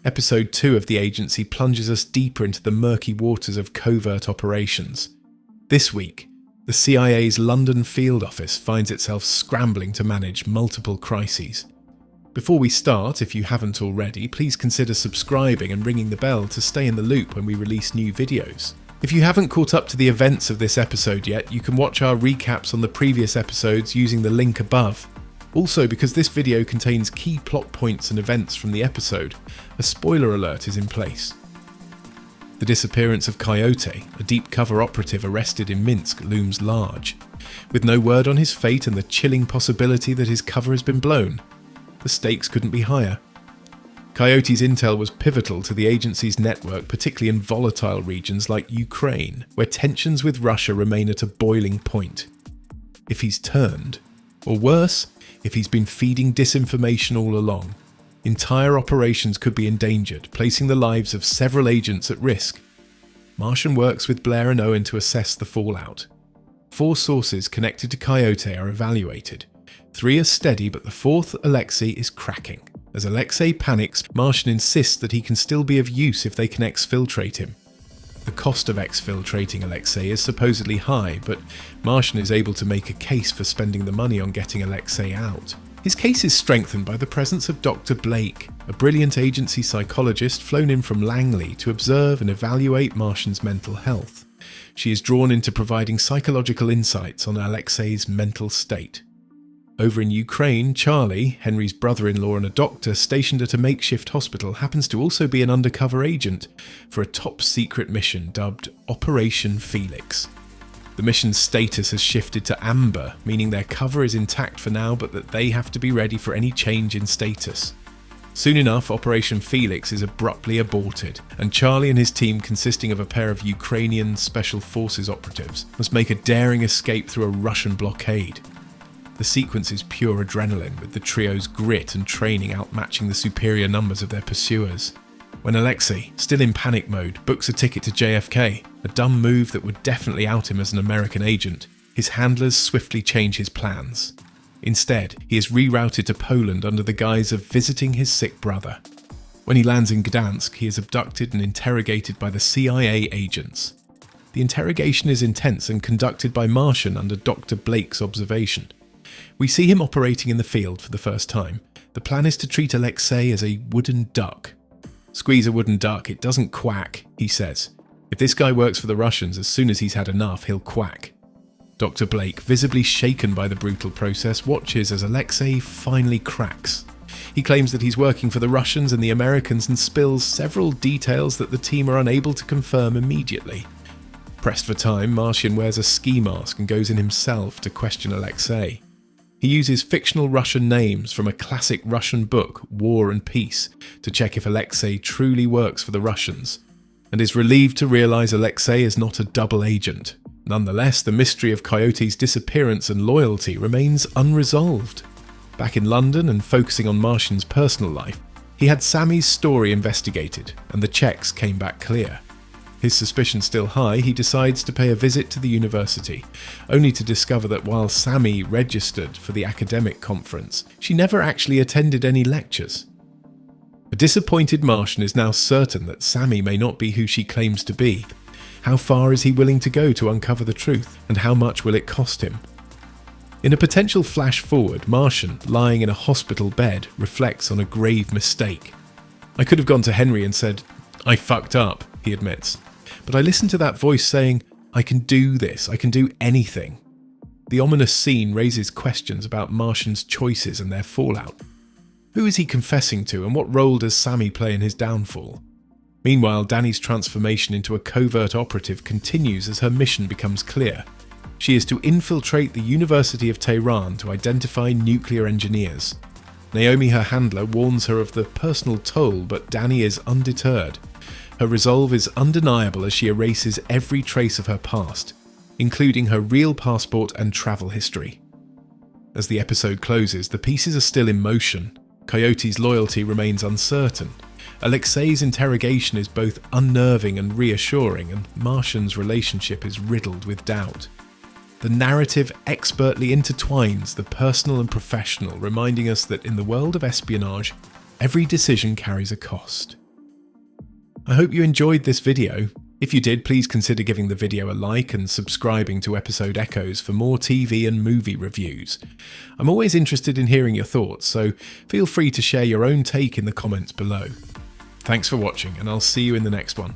Episode 2 of The Agency plunges us deeper into the murky waters of covert operations. This week, the CIA's London field office finds itself scrambling to manage multiple crises. Before we start, if you haven't already, please consider subscribing and ringing the bell to stay in the loop when we release new videos. If you haven't caught up to the events of this episode yet, you can watch our recaps on the previous episodes using the link above. Also, because this video contains key plot points and events from the episode, a spoiler alert is in place. The disappearance of Coyote, a deep cover operative arrested in Minsk, looms large. With no word on his fate and the chilling possibility that his cover has been blown, the stakes couldn't be higher. Coyote's intel was pivotal to the agency's network, particularly in volatile regions like Ukraine, where tensions with Russia remain at a boiling point. If he's turned, or worse, if he's been feeding disinformation all along, entire operations could be endangered, placing the lives of several agents at risk. Martian works with Blair and Owen to assess the fallout. 4 sources connected to Coyote are evaluated. 3 are steady, but the 4th, Alexei, is cracking. As Alexei panics, Martian insists that he can still be of use if they can exfiltrate him. The cost of exfiltrating Alexei is supposedly high, but Martian is able to make a case for spending the money on getting Alexei out. His case is strengthened by the presence of Dr. Blake, a brilliant agency psychologist flown in from Langley to observe and evaluate Martian's mental health. She is drawn into providing psychological insights on Alexei's mental state. Over in Ukraine, Charlie, Henry's brother-in-law and a doctor stationed at a makeshift hospital, happens to also be an undercover agent for a top-secret mission dubbed Operation Felix. The mission's status has shifted to amber, meaning their cover is intact for now, but that they have to be ready for any change in status. Soon enough, Operation Felix is abruptly aborted, and Charlie and his team, consisting of a pair of Ukrainian Special Forces operatives, must make a daring escape through a Russian blockade. The sequence is pure adrenaline, with the trio's grit and training outmatching the superior numbers of their pursuers. When Alexei, still in panic mode, books a ticket to JFK, a dumb move that would definitely out him as an American agent, his handlers swiftly change his plans. Instead, he is rerouted to Poland under the guise of visiting his sick brother. When he lands in Gdansk, he is abducted and interrogated by the CIA agents. The interrogation is intense and conducted by Martian under Dr. Blake's observation. We see him operating in the field for the first time. The plan is to treat Alexei as a wooden duck. "Squeeze a wooden duck, it doesn't quack," he says. "If this guy works for the Russians, as soon as he's had enough, he'll quack." Dr. Blake, visibly shaken by the brutal process, watches as Alexei finally cracks. He claims that he's working for the Russians and the Americans and spills several details that the team are unable to confirm immediately. Pressed for time, Martian wears a ski mask and goes in himself to question Alexei. He uses fictional Russian names from a classic Russian book, War and Peace, to check if Alexei truly works for the Russians, and is relieved to realise Alexei is not a double agent. Nonetheless, the mystery of Coyote's disappearance and loyalty remains unresolved. Back in London and focusing on Martian's personal life, he had Sammy's story investigated, and the checks came back clear. His suspicion still high, he decides to pay a visit to the university, only to discover that while Sammy registered for the academic conference, she never actually attended any lectures. A disappointed Martian is now certain that Sammy may not be who she claims to be. How far is he willing to go to uncover the truth, and how much will it cost him? In a potential flash forward, Martian, lying in a hospital bed, reflects on a grave mistake. "I could have gone to Henry and said, 'I fucked up,'" he admits. "But I listened to that voice saying, 'I can do this, I can do anything.'" The ominous scene raises questions about Martian's choices and their fallout. Who is he confessing to, and what role does Sammy play in his downfall? Meanwhile, Danny's transformation into a covert operative continues as her mission becomes clear. She is to infiltrate the University of Tehran to identify nuclear engineers. Naomi, her handler, warns her of the personal toll, but Danny is undeterred. Her resolve is undeniable as she erases every trace of her past, including her real passport and travel history. As the episode closes, the pieces are still in motion. Coyote's loyalty remains uncertain. Alexei's interrogation is both unnerving and reassuring, and Martian's relationship is riddled with doubt. The narrative expertly intertwines the personal and professional, reminding us that in the world of espionage, every decision carries a cost. I hope you enjoyed this video. If you did, please consider giving the video a like and subscribing to Episode Echoes for more TV and movie reviews. I'm always interested in hearing your thoughts, so feel free to share your own take in the comments below. Thanks for watching, and I'll see you in the next one.